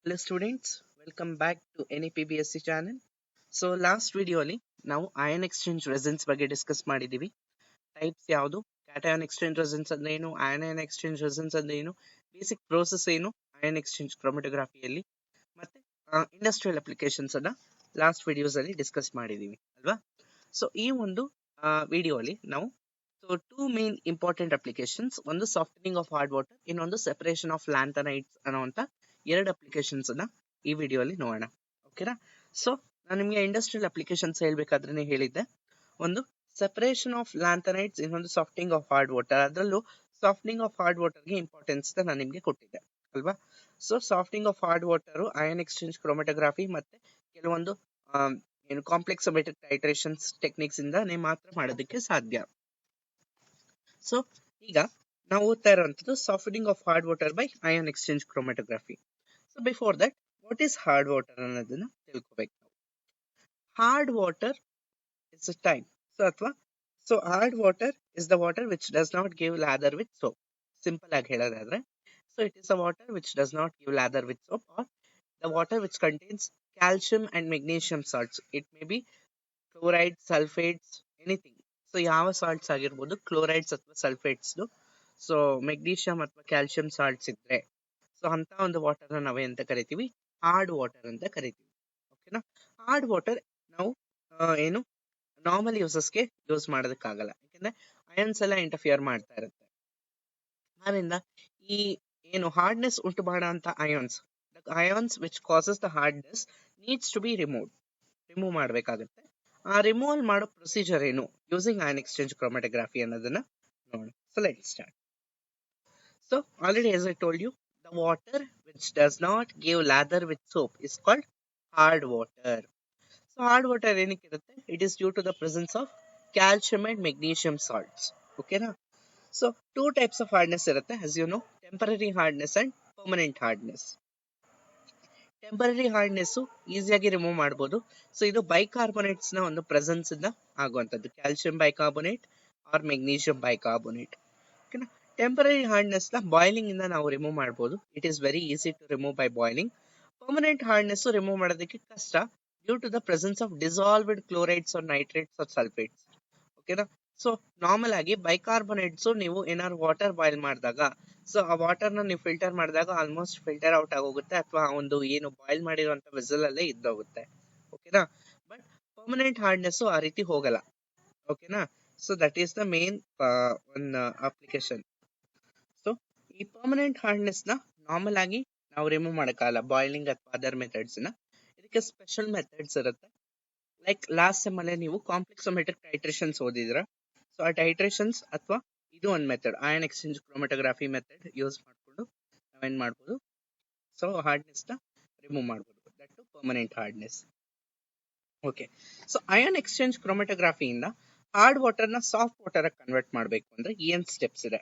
Hello students, welcome back to NEPBSC channel. So last video ಅಲ್ಲಿ ನಾವು ion exchange resins ಬಗ್ಗೆ discuss ಮಾಡಿದೀವಿ. Types ಯಾವುದು, cation exchange resins ಅಂದ್ರೆ ಏನು, anion exchange resins ಅಂದ್ರೆ ಏನು, ಬೇಸಿಕ್ ಪ್ರೋಸೆಸ್ ಏನು ion exchange chromatography ಅಲ್ಲಿ, ಮತ್ತೆ ಇಂಡಸ್ಟ್ರಿಯಲ್ ಅಪ್ಲಿಕೇಶನ್ಸ್ ಅನ್ನ ಲಾಸ್ಟ್ ವಿಡಿಯೋಸ್ ಅಲ್ಲಿ ಡಿಸ್ಕಸ್ ಮಾಡಿದೀವಿ ಅಲ್ವಾ. ಸೊ ಈ ಒಂದು ವಿಡಿಯೋ ಅಲ್ಲಿ ನಾವು ಟೂ ಮೇನ್ ಇಂಪಾರ್ಟೆಂಟ್ ಅಪ್ಲಿಕೇಶನ್ಸ್, ಒಂದು ಸಾಫ್ಟನಿಂಗ್ ಆಫ್ ಹಾರ್ಡ್ ವಾಟರ್, ಇನ್ನೊಂದು ಸೆಪರೇಷನ್ ಆಫ್ ಲ್ಯಾಂಥನೈಟ್ಸ್ ಅನ್ನುವಂತ ಎರಡು ಅಪ್ಲಿಕೇಶನ್ಸ್ ಅನ್ನ ಈ ವಿಡಿಯೋ ಅಲ್ಲಿ ನೋಡೋಣ. ಓಕೆನಾ. ಸೊ ನಾನು ನಿಮಗೆ ಇಂಡಸ್ಟ್ರಿಯಲ್ ಅಪ್ಲಿಕೇಶನ್ಸ್ ಹೇಳ್ಬೇಕಾದ್ರೆ ಹೇಳಿದ್ದೆ, ಒಂದು ಸೆಪರೇಷನ್ ಆಫ್ ಲ್ಯಾಂಥನೈಟ್ಸ್, ಇನ್ನೊಂದು ಸಾಫ್ಟನಿಂಗ್ ಆಫ್ ಹಾರ್ಡ್ ವಾಟರ್. ಅದರಲ್ಲೂ ಸಾಫ್ಟನಿಂಗ್ ಆಫ್ ಹಾರ್ಡ್ ವಾಟರ್ಗೆ ಇಂಪಾರ್ಟೆನ್ಸ್ ನಾನು ನಿಮಗೆ ಕೊಟ್ಟಿದ್ದೆ ಅಲ್ವಾ. So softening of hard water, ion exchange chromatography ಮತ್ತೆ ಕೆಲವೊಂದು ಏನು ಕಾಂಪ್ಲೆಕ್ಸ್ ಅಮೆಟಿಕ್ ಟೈಟ್ರೇಷನ್ಸ್ ಟೆಕ್ನಿಕ್ಸ್ ಇಂದಾನೆ ಮಾತ್ರ ಮಾಡೋದಕ್ಕೆ ಸಾಧ್ಯ. ಸೊ ಈಗ ನಾವು ಓದ್ತಾ ಇರುವಂತದ್ದು softening of hard water by ion exchange chromatography. So before that, what is hard water ಅನ್ನೋದನ್ನ ತಿಳ್ಕೊಬೇಕು ನಾವು. Hard water is a time, so hard water is the water which does not give lather with soap. Simple ಆಗಿ ಹೇಳೋದಾದ್ರೆ, so it is a water which does not give lather with soap, or the water which contains calcium and magnesium salts. It may be chloride, sulphates, anything. So ಯಾವ salts ಆಗಿರ್ಬೋದು, chlorides ಅಥವಾ sulphates, so magnesium ಅಥವಾ calcium salts ಇದ್ರೆ, so ಅಂತ ಒಂದು water ನಾವೇಂತ ಕರಿತೀವಿ, hard water ಅಂತ ಕರಿತೀವಿ. ಓಕೆನಾ. ಹಾರ್ಡ್ ವಾಟರ್ ನಾವು ಏನು ನಾರ್ಮಲ್ ಯೂಸಸ್ಗೆ ಯೂಸ್ ಮಾಡೋದಕ್ಕಾಗಲ್ಲ, ಯಾಕಂದ್ರೆ ಅಯನ್ಸ್ ಎಲ್ಲ ಇಂಟರ್ಫಿಯರ್ ಮಾಡ್ತಾ ಇರುತ್ತೆ. ಆದ್ರಿಂದ ಈ ಏನು ಹಾರ್ಡ್ನೆಸ್ ಉಂಟು ಮಾಡೋ ions which causes the hardness needs to be remove ಮಾಡಬೇಕಾಗುತ್ತೆ. ಆ ರಿಮೂವಲ್ ಮಾಡೋ ಪ್ರೊಸೀಜರ್ ಏನು ಯೂಸಿಂಗ್ ಅಯಾನ್ ಎಕ್ಸ್ಚೇಂಜ್ ಕ್ರೋಮಟೋಗ್ರಫಿ ಅನ್ನೋದನ್ನ ನೋಡೋಣ. So let start. So already as I told you, the water which does not give lather with soap is called hard water. So hard water ಏನಕ್ಕೆ ಇರುತ್ತೆ? It is due to the presence of calcium and magnesium salts. ಓಕೆನಾ. So two types of hardness ಇರುತ್ತೆ, as you know, temporary hardness and permanent hardness. Temporary hardness ಈಸಿಯಾಗಿ remove ಮಾಡಬಹುದು. So ಇದು bicarbonates ನ ಒಂದು presence ಇಂದ ಆಗುವಂತದ್ದು, calcium bicarbonate or magnesium bicarbonate. ಓಕೆನಾ. ಟೆಂಪರರಿ ಹಾರ್ಡ್ನೆಸ್ ನ ಬಾಯ್ಲಿಂಗ್ ಇಂದ ನಾವು ರಿಮೂವ್ ಮಾಡಬಹುದು. It is very easy to remove by boiling. Permanent hardness remove ಮಾಡೋದಕ್ಕೆ ಕಷ್ಟ, due to the presence of dissolved chlorides or nitrates or sulphates. ಓಕೆನಾ. So normal ಆಗಿ bicarbonates ನೀವು ಏನಾದ್ರು ವಾಟರ್ ಬಾಯ್ಲ್ ಮಾಡಿದಾಗ, ಸೊ ಆ ವಾಟರ್ ನ ನೀವು ಫಿಲ್ಟರ್ ಮಾಡಿದಾಗ ಆಲ್ಮೋಸ್ಟ್ ಫಿಲ್ಟರ್ ಔಟ್ ಆಗೋಗುತ್ತೆ, ಅಥವಾ ಒಂದು ಏನು ಬಾಯ್ಲ್ ಮಾಡಿರುವಂತ ವೆಸಲ್ ಅಲ್ಲೇ ಇದ್ದೋಗುತ್ತೆ. ಓಕೆನಾ. ಬಟ್ ಪರ್ಮನೆಂಟ್ ಹಾರ್ಡ್ನೆಸ್ ಆ ರೀತಿ ಹೋಗಲ್ಲ. ಓಕೆನಾ. So that is the main one application. So ಈ ಪರ್ಮನೆಂಟ್ ಹಾರ್ಡ್ನೆಸ್ ನ ನಾರ್ಮಲ್ ಆಗಿ ನಾವು ರಿಮೂವ್ ಮಾಡಕ್ಕಾಗಲ್ಲ ಬಾಯ್ಲಿಂಗ್ ಅಥವಾ ಅದರ್ ಮೆಥಡ್ಸ್ ನ. ಇದಕ್ಕೆ ಸ್ಪೆಷಲ್ ಮೆಥಡ್ಸ್ ಇರುತ್ತೆ. ಲೈಕ್ ಲಾಸ್ಟ್ ಸೆಮ್ ಅಲ್ಲೇ ನೀವು ಕಾಂಪ್ಲೆಕ್ಸ್ ಅಮೆಟಿಕ್ ಟೈಟ್ರೇಷನ್ಸ್ ಓದಿದ್ರ. ಸೊ ಆ ಟೈಟ್ರೇಷನ್ಸ್ ಅಥವಾ ಇದು ಒಂದು method, ion exchange chromatography method use ಮಾಡಿಕೊಂಡು ನಾವೇನ್ ಮಾಡ್ಬೋದು, ಸೊ ಹಾರ್ಡ್ನೆಸ್ ನ ರಿಮೂವ್ ಮಾಡ್ಬೋದು. That to permanent hardness. Okay. So ion exchange chromatography ಇಂದ ಹಾರ್ಡ್ ವಾಟರ್ ನ ಸಾಫ್ಟ್ ವಾಟರ್ ಕನ್ವರ್ಟ್ ಮಾಡಬೇಕು ಅಂದ್ರೆ ಏನ್ ಸ್ಟೆಪ್ಸ್ ಇದೆ,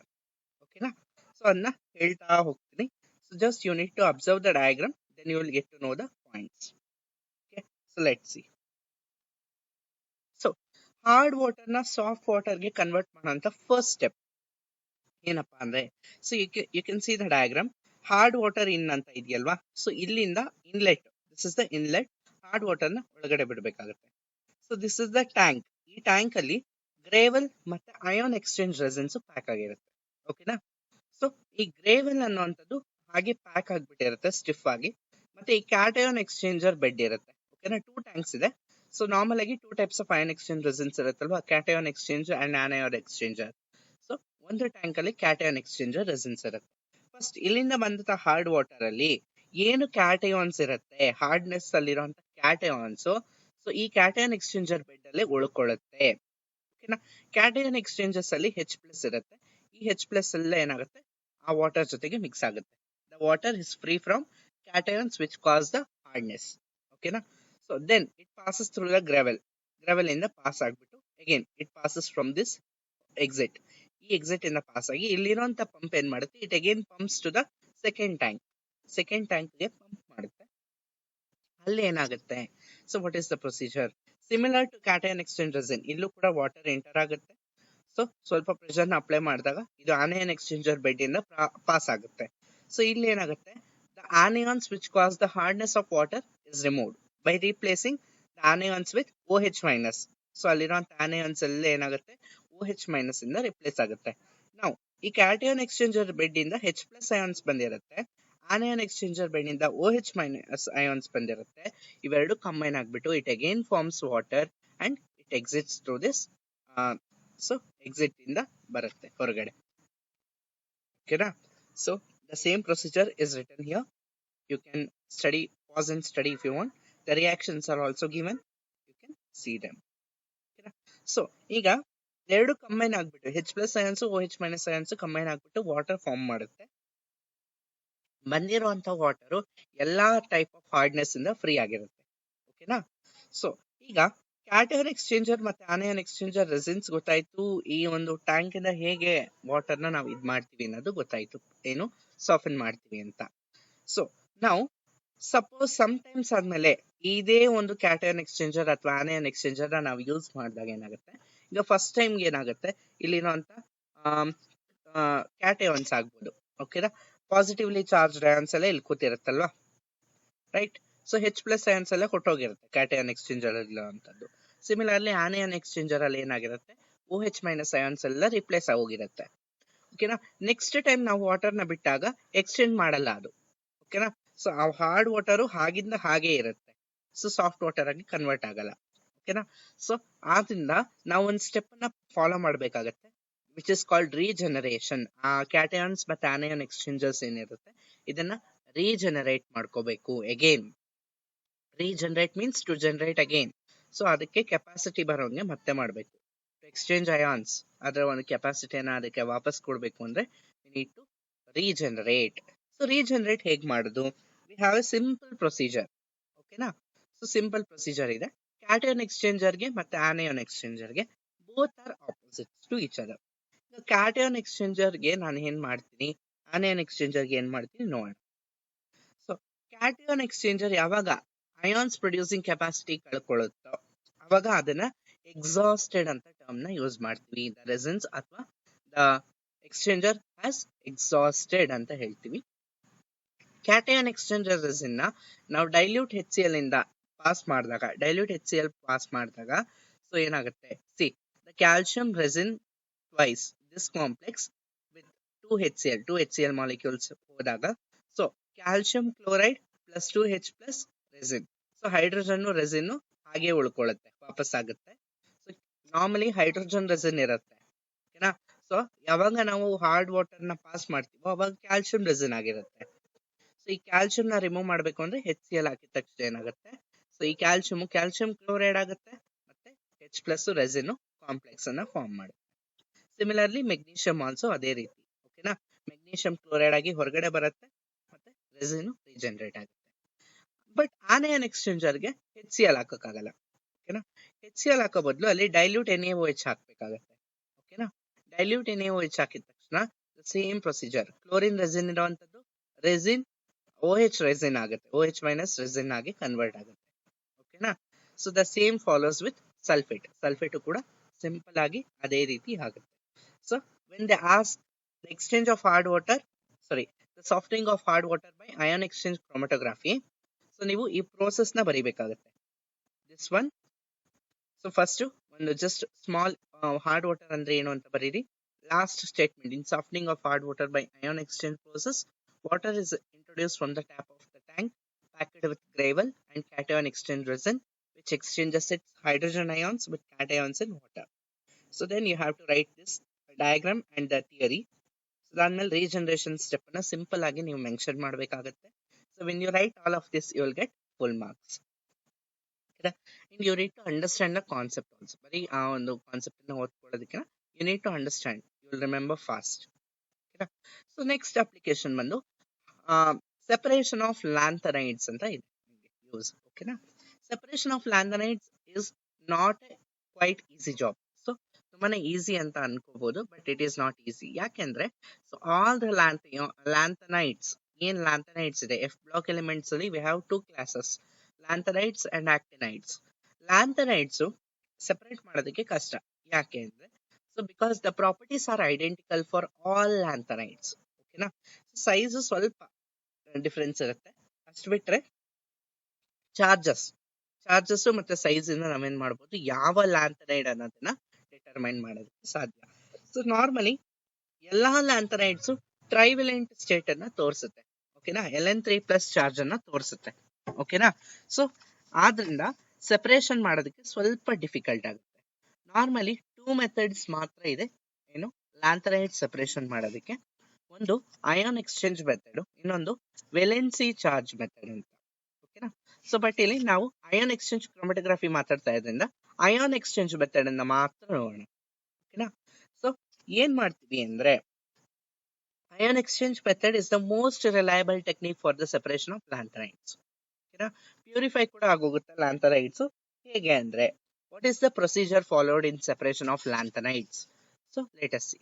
ಓಕೆನಾ. ಸೊ ಅದನ್ನ ಹೇಳ್ತಾ ಹೋಗ್ತೀನಿ. So just you need to observe the diagram, then you will get to know the points. Okay. So let's see. So hard water ನ ಸಾಫ್ಟ್ ವಾಟರ್ ಗೆ ಕನ್ವರ್ಟ್ ಮಾಡೋಂತ ಫಸ್ಟ್ ಸ್ಟೆಪ್ ಏನಪ್ಪಾ ಅಂದ್ರೆ, so you can see the diagram. Hard water in ಅಂತ ಇದೆಯಲ್ವಾ, so ಇಲ್ಲಿಂದ inlet, this is the inlet, hard water ನ ಒಳಗಡೆ ಬಿಡಬೇಕಾಗುತ್ತೆ. So this is the tank. ಈ ಟ್ಯಾಂಕ್ ಅಲ್ಲಿ ಗ್ರೇವಲ್ ಮತ್ತೆ ಅಯಾನ್ ಎಕ್ಸ್ಚೇಂಜ್ ರೆಸಿನ್ಸ್ ಪ್ಯಾಕ್ ಆಗಿರುತ್ತೆ. ಓಕೆನಾ. ಸೊ ಈ ಗ್ರೇವಲ್ ಅನ್ನುವಂಥದ್ದು ಹಾಗೆ ಪ್ಯಾಕ್ ಆಗಿಬಿಟ್ಟಿರುತ್ತೆ ಸ್ಟಿಫ್ ಆಗಿ, ಮತ್ತೆ ಈ ಕ್ಯಾಟಯಾನ್ ಎಕ್ಸ್ಚೇಂಜರ್ ಬೆಡ್ ಇರುತ್ತೆ. ಓಕೆನಾ. ಟೂ ಟ್ಯಾಂಕ್ಸ್ ಇದೆ. ಸೊ ನಾರ್ಮಲ್ ಆಗಿ two types of ion exchange resins ಇರುತ್ತಲ್ವಾ, cation exchanger and anion exchanger. So ಒಂದು ಟ್ಯಾಂಕ್ ಅಲ್ಲಿ ಕ್ಯಾಟಯಾನ್ ಎಕ್ಸ್ಚೇಂಜರ್ ರೆಸಿನ್ಸ್ ಇರುತ್ತೆ. ಫಸ್ಟ್ ಇಲ್ಲಿಂದ ಬಂದಂತ ಹಾರ್ಡ್ ವಾಟರ್ ಅಲ್ಲಿ ಏನು ಕ್ಯಾಟಯಾನ್ಸ್ ಇರುತ್ತೆ, ಹಾರ್ಡ್ನೆಸ್ ಅಲ್ಲಿರುವಂತ ಕ್ಯಾಟಯಾನ್ಸ್, ಸೊ ಈ ಕ್ಯಾಟಯಾನ್ ಎಕ್ಸ್ಚೇಂಜರ್ ಬೆಡ್ ಅಲ್ಲಿ ಉಳ್ಕೊಳ್ಳುತ್ತೆ. ಓಕೆನಾ. ಕ್ಯಾಟಯಾನ್ ಎಕ್ಸ್ಚೇಂಜರ್ಸ್ ಅಲ್ಲಿ H+ ಇರುತ್ತೆ. ಈ H+ ಎಲ್ಲ ಏನಾಗುತ್ತೆ, ಆ ವಾಟರ್ ಜೊತೆಗೆ ಮಿಕ್ಸ್ ಆಗುತ್ತೆ. The water is free from cations which cause the hardness. ಓಕೆನಾ. So then it passes through the gravel ಇಂದ ಪಾಸ್ ಆಗ್ಬಿಟ್ಟು again it passes from this exit. ಈ ಎಕ್ಸಿಟ್ ಇಂದ ಪಾಸ್ ಆಗಿ ಇಲ್ಲಿರುವಂತ ಪಂಪ್ ಏನ್ ಮಾಡುತ್ತೆ, it again pumps to the second tank ಗೆ ಪಂಪ್ ಮಾಡುತ್ತೆ. ಅಲ್ಲಿ ಏನಾಗುತ್ತೆ, so what is the procedure, similar to cation exchange resin, ಇಲ್ಲೂ ಕೂಡ ವಾಟರ್ ಎಂಟರ್ ಆಗುತ್ತೆ. ಸೊ ಸ್ವಲ್ಪ ಪ್ರೆಷರ್ ನ ಅಪ್ಲೈ ಮಾಡಿದಾಗ ಇದು ಆನಯಾನ್ ಎಕ್ಸ್ಚೇಂಜರ್ ಬೆಡ್ ಇಂದ ಪಾಸ್ ಆಗುತ್ತೆ. ಸೊ ಇಲ್ಲಿ ಏನಾಗುತ್ತೆ, the anions which cause the hardness of water is removed by replacing the anions with OH minus. So ಅಲ್ಲಿರುವಂತ anions ಎಲ್ಲ ಏನಾಗುತ್ತೆ OH minus ಇಂದ ರಿಪ್ಲೇಸ್ ಆಗುತ್ತೆ. ನಾವು ಈ ಕ್ಯಾಟಿಯನ್ ಎಕ್ಸ್ಚೇಂಜರ್ ಬೆಡ್ ಇಂದ H ಪ್ಲಸ್ ಅಯಾನ್ಸ್ ಬಂದಿರುತ್ತೆ, ಆನಿಯನ್ ಎಕ್ಸ್ಚೇಂಜರ್ ಬೆಡ್ ಇಂದ OH ಮೈನಸ್ ಅಯಾನ್ಸ್ ಬಂದಿರುತ್ತೆ. ಇವೆರಡು ಕಂಬೈನ್ ಆಗ್ಬಿಟ್ಟು it again forms water and it exits through this, so exit ಇಂದ ಬರುತ್ತೆ ಹೊರಗಡೆ. ಓಕೆನಾ? So the same procedure is written here. You can study, pause and study if you want. The reactions are also given. You can see them. Okay. So, ಈಗ ಎರಡು combine ಆಗ್ಬಿಟ್ಟು H plus ions OH minus ions combine ಆಗ್ಬಿಟ್ಟು water form ಮಾಡುತ್ತೆ. ಬಂದಿರುವಂತ water ಎಲ್ಲಾ type of hardness ಇಂದ free ಆಗಿರುತ್ತೆ. ಓಕೆನಾ? ಸೊ ಈಗ ಕ್ಯಾಟಯನ್ ಎಕ್ಸ್ಚೇಂಜರ್ ಮತ್ತೆ ಆನಿಯನ್ ಎಕ್ಸ್ಚೇಂಜರ್ ರೆಸಿನ್ಸ್ ಗೊತ್ತಾಯ್ತು. ಈ ಒಂದು ಟ್ಯಾಂಕ್ ಇಂದ ಹೇಗೆ ವಾಟರ್ ನ ನಾವು ಇದ್ ಮಾಡ್ತೀವಿ ಅನ್ನೋದು ಗೊತ್ತಾಯ್ತು, ಏನು ಸಾಫ್ಟನ್ ಮಾಡ್ತೀವಿ ಅಂತ. ಸೊ ನಾವು ಸಪೋಸ್ ಟೈಮ್ಸ್ ಆದ್ಮೇಲೆ ಇದೇ ಒಂದು ಕ್ಯಾಟಯನ್ ಎಕ್ಸ್ಚೇಂಜರ್ ಅಥವಾ ಆನಿಯನ್ ಎಕ್ಸ್ಚೇಂಜರ್ ನಾವು ಯೂಸ್ ಮಾಡಿದಾಗ ಏನಾಗುತ್ತೆ, ಈಗ ಫಸ್ಟ್ ಟೈಮ್ ಏನಾಗುತ್ತೆ ಇಲ್ಲಿರುವಂತ ಕ್ಯಾಟಯಾನ್ಸ್ ಆಗ್ಬೋದು. ಓಕೆನಾ? ಪಾಸಿಟಿವ್ಲಿ ಚಾರ್ಜ್ ಅಯಾನ್ಸ್ ಎಲ್ಲ ಇಲ್ಲಿ ಕೂತಿರುತ್ತಲ್ವಾ, right? So H plus ions ಎಲ್ಲ ಹೊಟ್ಟೋಗಿರುತ್ತೆ ಕ್ಯಾಟಯನ್ ಎಕ್ಸ್ಚೇಂಜರ್ ಇರುವಂತದ್ದು. ಸಿಮಿಲರ್ಲಿ ಆನಿಯನ್ ಎಕ್ಸ್ಚೇಂಜರ್ ಅಲ್ಲಿ ಏನಾಗಿರುತ್ತೆ, OH ಮೈನಸ್ ಅಯಾನ್ಸ್ ಎಲ್ಲ ರಿಪ್ಲೇಸ್ ಆಗೋಗಿರುತ್ತೆ. ಓಕೆನಾ? ನೆಕ್ಸ್ಟ್ ಟೈಮ್ ನಾವು ವಾಟರ್ ನ ಬಿಟ್ಟಾಗ ಎಕ್ಸ್ಚೇಂಜ್ ಮಾಡಲ್ಲ ಅದು. ಓಕೆನಾ? ಸೊ ಆ ಹಾರ್ಡ್ ವಾಟರ್ ಹಾಗಿಂದ ಹಾಗೆ ಇರುತ್ತೆ, ಸೊ ಸಾಫ್ಟ್ ವಾಟರ್ ಆಗಿ ಕನ್ವರ್ಟ್ ಆಗಲ್ಲ. ಓಕೆನಾ? ಸೊ ಆದ್ರಿಂದ ನಾವು ಒಂದು ಸ್ಟೆಪ್ ನ ಫಾಲೋ ಮಾಡ್ಬೇಕಾಗತ್ತೆ, ವಿಚ್ ಇಸ್ ಕಾಲ್ಡ್ ರೀಜನರೇಷನ್. ಆ ಕ್ಯಾಟಯಾನ್ಸ್ ಮತ್ತೆ ಆನಿಯನ್ ಎಕ್ಸ್ಚೇಂಜರ್ಸ್ ಏನಿರುತ್ತೆ ಇದನ್ನ ರೀಜನರೇಟ್ ಮಾಡ್ಕೋಬೇಕು. Again regenerate means to generate again. So ಅದಕ್ಕೆ ಕೆಪಾಸಿಟಿ ಬರೋಂಗೆ ಮತ್ತೆ ಮಾಡಬೇಕು. ಎಕ್ಸ್ಚೇಂಜ್ ಅಯಾನ್ಸ್ ಅದರ ಒಂದು ಕೆಪಾಸಿಟಿಯನ್ನ ಅದಕ್ಕೆ ವಾಪಸ್ ಕೊಡ್ಬೇಕು ಅಂದ್ರೆ we need to regenerate. So regenerate ಹೇಗ್ ಮಾಡುದು? We have a simple procedure. ಓಕೆನಾ? ಸೊ ಸಿಂಪಲ್ ಪ್ರೊಸೀಜರ್ ಇದೆ. ಕ್ಯಾಟಯನ್ ಎಕ್ಸ್ಚೇಂಜರ್ಗೆ ಮತ್ತೆ ಆನಿಯನ್ ಎಕ್ಸ್ಚೇಂಜರ್ಗೆ both are opposites to each other. Cation ಎಕ್ಸ್ಚೇಂಜರ್ಗೆ ನಾನು ಏನ್ ಮಾಡ್ತೀನಿ, ಆನಿಯನ್ ಎಕ್ಸ್ಚೇಂಜರ್ಗೆ ಏನ್ ಮಾಡ್ತೀನಿ ನೋಡೋಣ. ಸೊ ಕ್ಯಾಟಯನ್ ಎಕ್ಸ್ಚೇಂಜರ್ ಯಾವಾಗ ಅಯಾನ್ಸ್ ಪ್ರೊಡ್ಯೂಸಿಂಗ್ ಕೆಪಾಸಿಟಿ ಕಳ್ಕೊಳ್ಳುತ್ತೋ ಅವಾಗ ಅದನ್ನ ಎಕ್ಸಾಸ್ಟೆಡ್ ಅಂತ ಟರ್ಮ್ ನ ಯೂಸ್ ಮಾಡ್ತೀವಿ. ದ ರೆಸಿನ್ಸ್ ಅಥವಾ ದ ಎಕ್ಸ್ಚೇಂಜರ್ ಹ್ಯಾಸ್ ಎಕ್ಸಾಸ್ಟೆಡ್ ಅಂತ ಹೇಳ್ತೀವಿ. ಕ್ಯಾಟಯನ್ ಎಕ್ಸ್ಚೇಂಜರ್ ರೆಸಿನ್ ನ ನಾವು ಡೈಲ್ಯೂಟ್ HCl ಇಂದ ಪಾಸ್ ಮಾಡಿದಾಗ ಸೊ ಏನಾಗುತ್ತೆ, see the calcium resin twice this complex with 2 HCl molecules ಹೋದಾಗ so calcium chloride plus 2H plus resin. So hydrogen resin ಹಾಗೆ ಉಳ್ಕೊಳ್ಳುತ್ತೆ, ವಾಪಸ್ ಆಗುತ್ತೆ. ಸೊ ನಾರ್ಮಲಿ ಹೈಡ್ರೋಜನ್ ರೆಸಿನ್ ಇರುತ್ತೆ. ಓಕೆನಾ? ಸೊ ಯಾವಾಗ ನಾವು ಹಾರ್ಡ್ ವಾಟರ್ ನ ಪಾಸ್ ಮಾಡ್ತೀವೋ ಅವಾಗ ಕ್ಯಾಲ್ಸಿಯಂ ರೆಸಿನ್ ಆಗಿರುತ್ತೆ. ಸೊ ಈ ಕ್ಯಾಲ್ಸಿಯಂ ನ ರಿಮೂವ್ ಮಾಡ್ಬೇಕು ಅಂದ್ರೆ HCl ಹಾಕಿದ ತಕ್ಷಣ ಏನಾಗುತ್ತೆ, ಸೊ ಈ ಕ್ಯಾಲ್ಸಿಯಂ ಕ್ಲೋರೈಡ್ ಆಗುತ್ತೆ ಮತ್ತೆ H ಪ್ಲಸ್ ರೆಸಿನ್ ಕಾಂಪ್ಲೆಕ್ಸ್ ಅನ್ನ ಫಾರ್ಮ್ ಮಾಡುತ್ತೆ. ಸಿಮಿಲರ್ಲಿ ಮೆಗ್ನೀಷಿಯಂ ಆಲ್ಸೋ ಅದೇ ರೀತಿ. ಓಕೆನಾ? ಮೆಗ್ನೀಷಿಯಂ ಕ್ಲೋರೈಡ್ ಆಗಿ ಹೊರಗಡೆ ಬರುತ್ತೆ ಮತ್ತೆ ರೆಸಿನ್ ರೀಜನರೇಟ್ ಆಗುತ್ತೆ. ಬಟ್ ಆನಿಯನ್ ಎಕ್ಸ್ಚೇಂಜರ್ಗೆ HCl ಹಾಕಕ್ಕಾಗಲ್ಲ. ಓಕೆನಾ? HCl ಹಾಕೋ ಬದಲು ಅಲ್ಲಿ ಡೈಲ್ಯೂಟ್ NaOH ಹಾಕ್ಬೇಕಾಗತ್ತೆ. ಓಕೆನಾ? ಡೈಲ್ಯೂಟ್ NaOH ಹಾಕಿದ ತಕ್ಷಣ ಸೇಮ್ ಪ್ರೊಸೀಜರ್, ಕ್ಲೋರಿನ್ ರೆಸಿನ್ ಇರುವಂತದ್ದು ರೆಸಿನ್ OH ರೆಸಿನ್ ಆಗುತ್ತೆ, OH ಮೈನಸ್ ರೆಸಿನ್ ಆಗಿ ಕನ್ವರ್ಟ್ ಆಗುತ್ತೆ. ಓಕೆನಾ? So the same follows with sulphate ಕೂಡ ಸಿಂಪಲ್ ಆಗಿ ಅದೇ ರೀತಿ ಆಗುತ್ತೆ. So when they ask the exchange of hard water, the softening of hard water by ion exchange chromatography, so ನೀವು ಈ ಪ್ರೋಸೆಸ್ ನ ಬರೀಬೇಕಾಗುತ್ತೆ. ದಿಸ್ ಒನ್, ಸೊ ಫಸ್ಟ್ ಒಂದು ಜಸ್ಟ್ ಸ್ಮಾಲ್ ಹಾರ್ಡ್ ವಾಟರ್ ಅಂದ್ರೆ ಏನು ಅಂತ ಬರೀರಿ. Last statement, in softening of hard water by ion exchange process water is introduced from the tap of the tank packed with gravel and cation exchange resin which exchanges its hydrogen ions with cations in water. So then you have to write this diagram and the theory. So then regeneration step na simple agi ನೀವು mention ಮಾಡಬೇಕಾಗುತ್ತೆ. So when you write all of this you will get full marks. Okay? And you need to understand the concept also. ಬರೀ ಆ ಒಂದು concept ಅನ್ನು ಓದ್ಕೊಳ್ಳೋದಕ್ಕೆ you need to understand, you will remember fast. Okay? So next application ಬಂದು separation of lanthanides ಅಂತ ಇದೆ use. ಓಕೆನಾ? Separation of lanthanides is not a quite easy job. So ತುಂಬಾನೇ easy ಅಂತ ಅನ್ಕೋಬಹುದು, but it is not easy. ಯಾಕೆಂದ್ರೆ so all the lanthanides, ಏನ್ lanthanides ಇದೆ ಎಫ್ ಬ್ಲಾಕ್ ಎಲಿಮೆಂಟ್ಸ್ ಅಲ್ಲಿ we have 2 classes, lanthanides and actinides. Lanthanides separate ಮಾಡೋದಕ್ಕೆ ಕಷ್ಟ. ಯಾಕೆ ಅಂದ್ರೆ so because the properties are identical for all lanthanides. ಓಕೆನಾ? ಸೈಜ್ ಸ್ವಲ್ಪ ಡಿಫರೆನ್ಸ್ ಇರುತ್ತೆ. ಅಷ್ಟು ಬಿಟ್ರೆ ಚಾರ್ಜಸ್ ಮತ್ತೆ ಸೈಜ್ ಇಂದ ನಾವೇನ್ ಮಾಡ್ಬೋದು, ಯಾವ ಲ್ಯಾಂಥನೈಡ್ ಅನ್ನೋದನ್ನ ಡಿಟರ್ಮೈನ್ ಮಾಡೋದಕ್ಕೆ ಸಾಧ್ಯ. ಸೊ ನಾರ್ಮಲಿ ಎಲ್ಲಾ ಲ್ಯಾಂಥನೈಡ್ಸ್ ಟ್ರೈವೆಲೆಂಟ್ ಸ್ಟೇಟ್ ಅನ್ನ ತೋರಿಸುತ್ತೆ. ಓಕೆನಾ, Ln3+ ಚಾರ್ಜ್ ಅನ್ನ ತೋರಿಸುತ್ತೆ. ಓಕೆನಾ, ಸೊ ಆದ್ರಿಂದ ಸೆಪರೇಷನ್ ಮಾಡೋದಕ್ಕೆ ಸ್ವಲ್ಪ ಡಿಫಿಕಲ್ಟ್ ಆಗುತ್ತೆ. ನಾರ್ಮಲಿ 2 ಮೆಥಡ್ಸ್ ಮಾತ್ರ ಇದೆ ಏನು ಲ್ಯಾಂಥನೈಡ್ ಸೆಪರೇಷನ್ ಮಾಡೋದಕ್ಕೆ. ಒಂದು ಅಯಾನ್ ಎಕ್ಸ್ಚೇಂಜ್ ಮೆಥಡ್, ಇನ್ನೊಂದು ವೇಲೆನ್ಸಿ ಚಾರ್ಜ್ ಮೆಥಡ್ ಅಂತ. ಓಕೆನಾ, ಸೊ ಬಟ್ ಇಲ್ಲಿ ನಾವು ಅಯಾನ್ ಎಕ್ಸ್ಚೇಂಜ್ ಕ್ರೋಮಟೋಗ್ರಫಿ ಮಾತಾಡ್ತಾ ಇದ್ರಿಂದ ಅಯಾನ್ ಎಕ್ಸ್ಚೇಂಜ್ ಮೆಥಡ್ ಅನ್ನ ಮಾತ್ರ ನೋಡೋಣ. ಓಕೆನಾ, ಸೊ ಏನ್ ಮಾಡ್ತೀವಿ ಅಂದ್ರೆ ion exchange method is the most reliable technique for the separation of lanthanides. ಓಕೆನಾ, ಪ್ಯೂರಿಫೈ ಕೂಡ ಆಗೋಗುತ್ತೆ ಲ್ಯಾಂಥನೈಡ್ಸ್. ಹೇಗೆ ಅಂದ್ರೆ what is the procedure followed in separation of lanthanides? So let us see.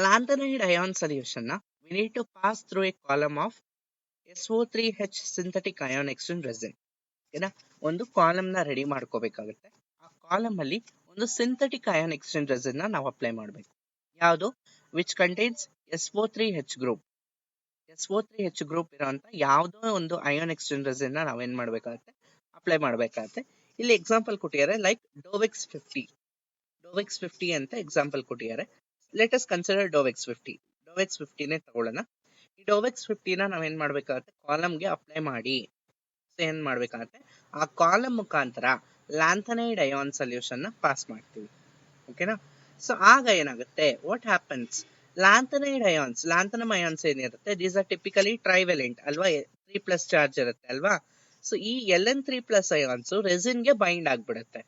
Lanthanide ion solution na we need to pass through a column of SO3H synthetic ion exchange resin. ಓಕೆನಾ, ಒಂದು column ನ ready ಮಾಡ್ಕೋಬೇಕಾಗುತ್ತೆ. ಆ column ಅಲ್ಲಿ ಒಂದು synthetic ion exchange resin ನ ನಾವು apply ಮಾಡಬೇಕು. ಯಾವುದು which contains SO3H group. SO3H group ಇರೋಂತ ಯಾವುದೋ ಒಂದು ಅಯಾನ್ ಎಕ್ಸ್ಚೇಂಜ್ ರೆಸಿನ್ ನ ನಾವೇನ್ ಮಾಡ್ಬೇಕಾಗುತ್ತೆ, ಅಪ್ಲೈ ಮಾಡ್ಬೇಕಾಗುತ್ತೆ. ಇಲ್ಲಿ ಎಕ್ಸಾಂಪಲ್ ಕೊಟ್ಟಿದ್ದಾರೆ, ಲೈಕ್ ಡೋವೆಕ್ಸ್ 50 ಅಂತ ಎಕ್ಸಾಂಪಲ್ ಕೊಟ್ಟಿದ್ದಾರೆ. ಲೆಟ್ ಅಸ್ ಕನ್ಸಿಡರ್ ಡೋವೆಕ್ಸ್ 50 ನೇ ತಗೊಳ್ಳೋಣ. ಈ ಡೋವೆಕ್ಸ್ 50 ನ ನಾವೇನ್ ಮಾಡ್ಬೇಕಾಗುತ್ತೆ, ಕಾಲಮ್ಗೆ ಅಪ್ಲೈ ಮಾಡಿ ಏನ್ ಮಾಡ್ಬೇಕಾಗುತ್ತೆ, ಆ ಕಾಲಮ್ ಮುಖಾಂತರ ಲ್ಯಾಂಥನೈಡ್ ಅಯಾನ್ ಸೊಲ್ಯೂಷನ್ ನ ಪಾಸ್ ಮಾಡ್ತೀವಿ. ಓಕೆನಾ, ಸೊ ಆಗ ಏನಾಗುತ್ತೆ, ವಾಟ್ ಹ್ಯಾಪನ್ಸ್, ಲ್ಯಾಂಥನಮ್ ಅಯಾನ್ಸ್ ಏನಿರುತ್ತೆ, ದೀಸ್ ಆರ್ ಟಿಪಿಕಲಿ ಟ್ರೈವೆಲೆಂಟ್ ಅಲ್ವಾ, 3+ ಚಾರ್ಜ್ ಇರುತ್ತೆ ಅಲ್ವಾ. ಸೊ ಈ Ln3+ ಅಯಾನ್ಸ್ ರೆಸಿನ್ ಗೆ ಬೈಂಡ್ ಆಗ್ಬಿಡುತ್ತೆ.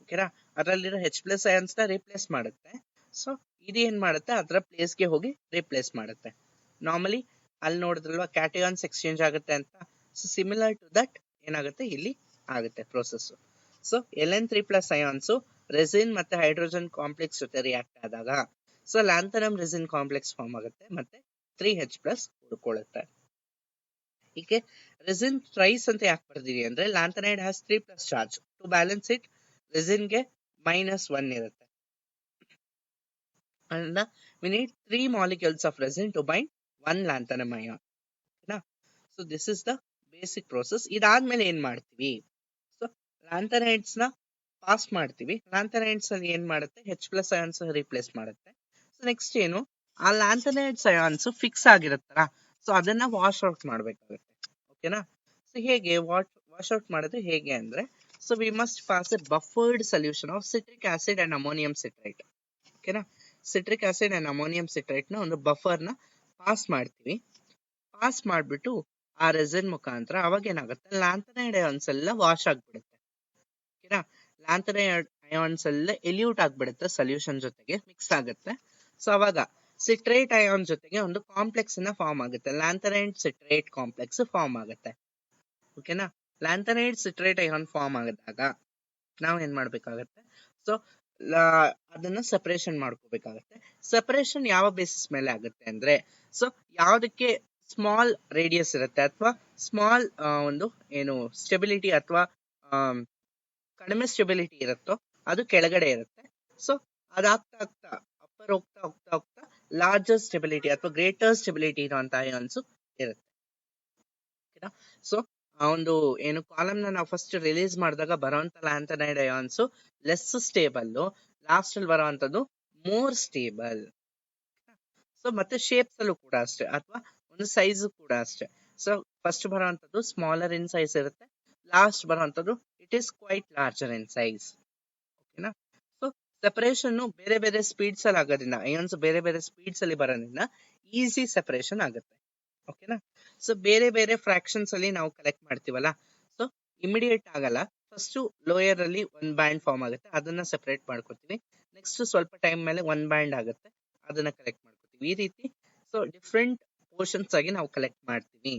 ಓಕೆನಾ, ಅದರಲ್ಲಿರೋ H+ ಅಯಾನ್ಸ್ ನ ರಿಪ್ಲೇಸ್ ಮಾಡುತ್ತೆ. ಸೊ ಇದು ಏನ್ ಮಾಡುತ್ತೆ, ಅದರ ಪ್ಲೇಸ್ ಗೆ ಹೋಗಿ ರಿಪ್ಲೇಸ್ ಮಾಡುತ್ತೆ. ನಾರ್ಮಲಿ ಅಲ್ಲಿ ನೋಡಿದ್ರಲ್ವಾ ಕ್ಯಾಟಯಾನ್ಸ್ ಎಕ್ಸ್ಚೇಂಜ್ ಆಗುತ್ತೆ ಅಂತ. ಸೊ ಸಿಮಿಲರ್ ಟು ದಟ್ ಏನಾಗುತ್ತೆ ಇಲ್ಲಿ ಆಗುತ್ತೆ process. So Ln3+ ions resin ಮತ್ತೆ ಹೈಡ್ರೋಜನ್ ಕಾಂಪ್ಲೆಕ್ಸ್ ಜೊತೆ ರಿಯಾಕ್ಟ್ ಆದಾಗ so lanthanum resin complex form ಆಗುತ್ತೆ ಮತ್ತೆ 3H+ ಉಳ್ಕೊಳ್ಳುತ್ತೆ. ಹೀಗೆ ರೆಸಿನ್ ಟ್ರೈಸ್ ಅಂತ ಯಾಕೆ ಬರ್ದಿರಿ ಅಂದ್ರೆ lanthanide has 3+ charge. To balance it resin ಗೆ -1 ಇರುತ್ತೆ. and we need 3 molecules of resin to bind 1 lanthanum ion. So this is the basic process. ಇದಾದ್ಮೇಲೆ ಏನ್ ಮಾಡ್ತೀವಿ, ಸೊ ಲ್ಯಾಂಥನೈಡ್ಸ್ ನ ಪಾಸ್ ಮಾಡ್ತೀವಿ. ಲ್ಯಾಂಥನೈಡ್ಸ್ ಅಲ್ಲಿ ಏನ್ ಮಾಡುತ್ತೆ, H+ ಅಯಾನ್ಸ್ ರಿಪ್ಲೇಸ್ ಮಾಡುತ್ತೆ. ಸೊ ನೆಕ್ಸ್ಟ್ ಏನು, ಆ ಲ್ಯಾಂಥನೈಡ್ಸ್ ಅಯಾನ್ಸ್ ಫಿಕ್ಸ್ ಆಗಿರುತ್ತಲ್ಲ, ಸೊ ಅದನ್ನ ವಾಶ್ ಔಟ್ ಮಾಡ್ಬೇಕಾಗುತ್ತೆ. ಓಕೆನಾ, ಸೊ ಹೇಗೆ ವಾಶ್ ಔಟ್ ಮಾಡೋದು ಹೇಗೆ ಅಂದ್ರೆ, so we must pass a buffered solution of citric acid and ammonium citrate. ಓಕೆನಾ, citric acid and ammonium citrate ನ ಒಂದು ಬಫರ್ ನ ಪಾಸ್ ಮಾಡ್ತೀವಿ. ಪಾಸ್ ಮಾಡ್ಬಿಟ್ಟು ಆ ರೆಸಿನ್ ಮುಖಾಂತರ ಅವಾಗ ಏನಾಗುತ್ತೆ, ಲ್ಯಾಂಥನೈಡ್ ಅಯಾನ್ಸ್ ಎಲ್ಲ ವಾಶ್ ಆಗ್ಬಿಡುತ್ತೆ. ಓಕೆನಾ, ಲ್ಯಾಂಥನೈಡ್ ಅಯಾನ್ಸ್ ಎಲ್ಲ ಎಲ್ಯೂಟ್ ಆಗ್ಬಿಡುತ್ತೆ, ಸೊಲ್ಯೂಷನ್ ಜೊತೆಗೆ ಮಿಕ್ಸ್ ಆಗುತ್ತೆ. ಸೊ ಅವಾಗ ಸಿಟ್ರೇಟ್ ಅಯಾನ್ ಜೊತೆಗೆ ಒಂದು ಕಾಂಪ್ಲೆಕ್ಸ್ ನ ಫಾರ್ಮ್ ಆಗುತ್ತೆ, ಲ್ಯಾಂಥನೈಡ್ ಸಿಟ್ರೇಟ್ ಕಾಂಪ್ಲೆಕ್ಸ್ ಫಾರ್ಮ್ ಆಗುತ್ತೆ. ಓಕೆನಾ, ಲ್ಯಾಂಥನೈಡ್ ಸಿಟ್ರೇಟ್ ಅಯಾನ್ ಫಾರ್ಮ್ ಆಗಿದಾಗ ನಾವ್ ಏನ್ ಮಾಡ್ಬೇಕಾಗತ್ತೆ, ಸೊ ಅದನ್ನ ಸೆಪರೇಷನ್ ಮಾಡ್ಕೋಬೇಕಾಗತ್ತೆ. ಸೆಪರೇಷನ್ ಯಾವ ಬೇಸಿಸ್ ಮೇಲೆ ಆಗುತ್ತೆ ಅಂದ್ರೆ, ಸೊ ಯಾವ್ದಕ್ಕೆ ಸ್ಮಾಲ್ ರೇಡಿಯಸ್ ಇರುತ್ತೆ ಅಥವಾ ಸ್ಮಾಲ್ ಒಂದು ಏನು ಸ್ಟೆಬಿಲಿಟಿ ಅಥವಾ ಕಡಿಮೆ ಸ್ಟೆಬಿಲಿಟಿ ಇರುತ್ತೋ ಅದು ಕೆಳಗಡೆ ಇರುತ್ತೆ. ಸೊ ಅದಾಗ್ತಾ ಆಗ್ತಾ ಅಪ್ಪರ್ ಹೋಗ್ತಾ ಹೋಗ್ತಾ ಹೋಗ್ತಾ ಲಾರ್ಜರ್ ಸ್ಟೆಬಿಲಿಟಿ ಅಥವಾ ಗ್ರೇಟರ್ ಸ್ಟೆಬಿಲಿಟಿ ಇರುವಂತ ಅಯಾನ್ಸ್ ಇರುತ್ತೆ. ಸೊ ಆ ಒಂದು ಏನು ಕಾಲಮ್ ನ ನಾವು ಫಸ್ಟ್ ರಿಲೀಸ್ ಮಾಡಿದಾಗ ಬರುವಂತ lanthanide ions less stable, last ಅಲ್ಲಿ ಬರುವಂತದ್ದು ಮೋರ್ ಸ್ಟೇಬಲ್. ಸೊ ಮತ್ತೆ ಶೇಪ್ಸ್ ಅಲ್ಲೂ ಕೂಡ ಅಷ್ಟೇ ಅಥವಾ ಒಂದು ಸೈಜ್ ಕೂಡ ಅಷ್ಟೇ. ಸೊ ಫಸ್ಟ್ ಬರುವಂತದ್ದು ಸ್ಮಾಲರ್ ಇನ್ ಸೈಜ್ ಇರುತ್ತೆ, ಲಾಸ್ಟ್ ಬರುವಂತದ್ದು it is quite larger in size. ಓಕೆನಾ, ಸೊ ಸೆಪರೇಷನ್ ಬೇರೆ ಬೇರೆ ಸ್ಪೀಡ್ಸ್ ಅಲ್ಲಿ ಆಗೋದ್ರಿಂದ, ಅಯಾನ್ಸ್ ಬೇರೆ ಬೇರೆ ಸ್ಪೀಡ್ಸ್ ಅಲ್ಲಿ ಬರೋದ್ರಿಂದ ಈಸಿ ಸೆಪರೇಷನ್ ಆಗುತ್ತೆ. ಓಕೆನಾ, ಸೊ ಬೇರೆ ಬೇರೆ ಫ್ರಾಕ್ಷನ್ಸ್ ಅಲ್ಲಿ ನಾವು ಕಲೆಕ್ಟ್ ಮಾಡ್ತೀವಲ್ಲ, ಸೊ ಇಮಿಡಿಯೇಟ್ ಆಗಲ್ಲ. ಫಸ್ಟ್ ಲೋಯರ್ ಅಲ್ಲಿ ಒಂದ್ ಬ್ಯಾಂಡ್ ಫಾರ್ಮ್ ಆಗುತ್ತೆ, ಅದನ್ನ ಸೆಪರೇಟ್ ಮಾಡ್ಕೊತೀವಿ. ನೆಕ್ಸ್ಟ್ ಸ್ವಲ್ಪ ಟೈಮ್ ಮೇಲೆ ಒಂದ್ ಬ್ಯಾಂಡ್ ಆಗುತ್ತೆ, ಅದನ್ನ ಕಲೆಕ್ಟ್ ಮಾಡ್ಕೊತೀವಿ. ಈ ರೀತಿ ಸೊ ಡಿಫ್ರೆಂಟ್ ಪೋರ್ಷನ್ಸ್ ಆಗಿ ನಾವು ಕಲೆಕ್ಟ್ ಮಾಡ್ತೀವಿ.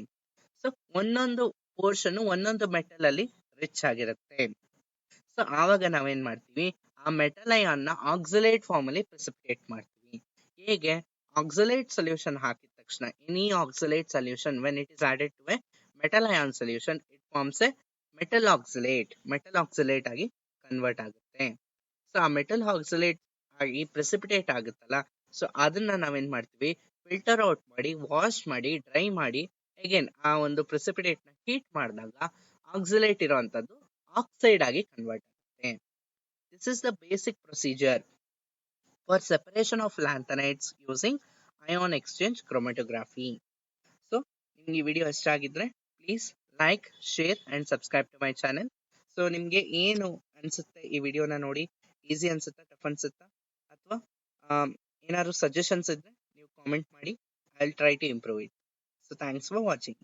ಸೊ ಒಂದೊಂದು ಪೋರ್ಷನ್ ಒಂದೊಂದು ಮೆಟಲ್ ಅಲ್ಲಿ ರಿಚ್ ಆಗಿರುತ್ತೆ. ಸೊ ಆವಾಗ ನಾವೇನ್ ಮಾಡ್ತೀವಿ, ಆ ಮೆಟಲ್ ಅಯಾನ್ ನ ಆಕ್ಸಲೇಟ್ ಫಾರ್ಮ್ ಅಲ್ಲಿ ಪ್ರೆಸಿಪಿಟೇಟ್ ಮಾಡ್ತೀವಿ. ಹೇಗೆ, ಆಕ್ಸಲೇಟ್ ಸೊಲ್ಯೂಷನ್ ಹಾಕಿದ ತಕ್ಷಣ any oxalate solution when it is added to a metal ion solution it forms a metal oxalate ಆಗಿ ಕನ್ವರ್ಟ್ ಆಗುತ್ತೆ. ಸೊ ಆ ಮೆಟಲ್ ಆಕ್ಸಲೇಟ್ ಆಗಿ ಪ್ರೆಸಿಪಿಟೇಟ್ ಆಗುತ್ತಲ್ಲ, ಸೊ ಅದನ್ನ ನಾವೇನ್ ಮಾಡ್ತೀವಿ, ಫಿಲ್ಟರ್ ಔಟ್ ಮಾಡಿ, ವಾಶ್ ಮಾಡಿ, ಡ್ರೈ ಮಾಡಿ, ಅಗೇನ್ ಆ ಒಂದು ಪ್ರೆಸಿಪಿಟೇಟ್ ನ ಹೀಟ್ ಮಾಡಿದಾಗ ಆಕ್ಸಿಲೇಟ್ ಇರುವಂತದ್ದು ಆಕ್ಸೈಡ್ ಆಗಿ ಕನ್ವರ್ಟ್ ಆಗುತ್ತೆ. This is the basic procedure for separation of lanthanides using ion exchange chromatography. So ನಿಮ್ಗೆ ಈ ವಿಡಿಯೋ ಇಷ್ಟ ಆಗಿದ್ರೆ please like, share and subscribe to my channel. So ನಿಮ್ಗೆ ಏನು ಅನ್ಸುತ್ತೆ ಈ ವಿಡಿಯೋನ ನೋಡಿ? ಈಸಿ ಅನ್ಸುತ್ತಾ, ಟಫ್ ಅನ್ಸುತ್ತಾ, ಅಥವಾ ಏನಾದ್ರು ಸಜೆಷನ್ಸ್ ಇದ್ರೆ ನೀವು ಕಾಮೆಂಟ್ ಮಾಡಿ. I will try to improve it. So thanks for watching.